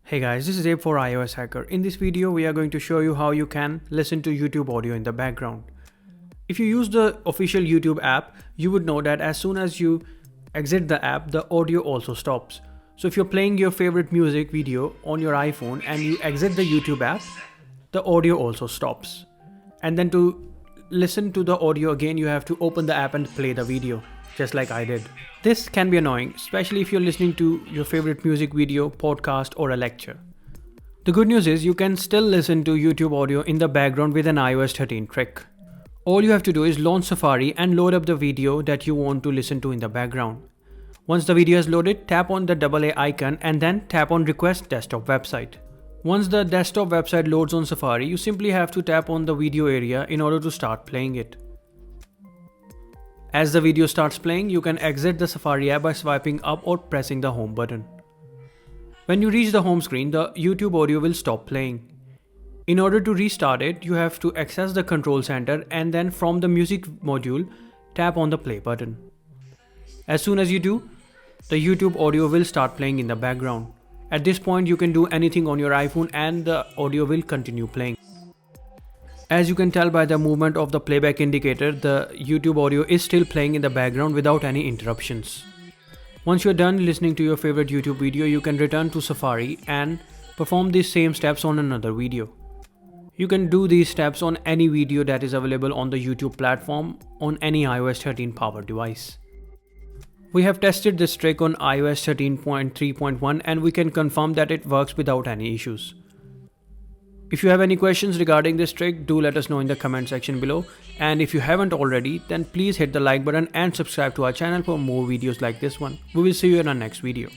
Hey guys, this is Abe for iOS Hacker. In this video, we are going to show you how you can listen to YouTube audio in the background. If you use the official YouTube app, you would know that as soon as you exit the app, the audio also stops. So if you're playing your favorite music video on your iPhone and you exit the YouTube app, the audio also stops. And then to listen to the audio again, you have to open the app and play the video, just like I did. This can be annoying, especially if you're listening to your favorite music video, podcast, or a lecture. The good news is you can still listen to YouTube audio in the background with an iOS 13 trick. All you have to do is launch Safari and load up the video that you want to listen to in the background. Once the video is loaded, tap on the AA icon and then tap on Request Desktop Website. Once the desktop website loads on Safari, you simply have to tap on the video area in order to start playing it. As the video starts playing, you can exit the Safari app by swiping up or pressing the home button. When you reach the home screen, the YouTube audio will stop playing. In order to restart it, you have to access the control center and then from the music module, tap on the play button. As soon as you do, the YouTube audio will start playing in the background. At this point, you can do anything on your iPhone and the audio will continue playing. As you can tell by the movement of the playback indicator, the YouTube audio is still playing in the background without any interruptions. Once you're done listening to your favorite YouTube video, you can return to Safari and perform these same steps on another video. You can do these steps on any video that is available on the YouTube platform on any iOS 13 powered device. We have tested this trick on iOS 13.3.1 and we can confirm that it works without any issues. If you have any questions regarding this trick, do let us know in the comment section below. And if you haven't already, then please hit the like button and subscribe to our channel for more videos like this one. We will see you in our next video.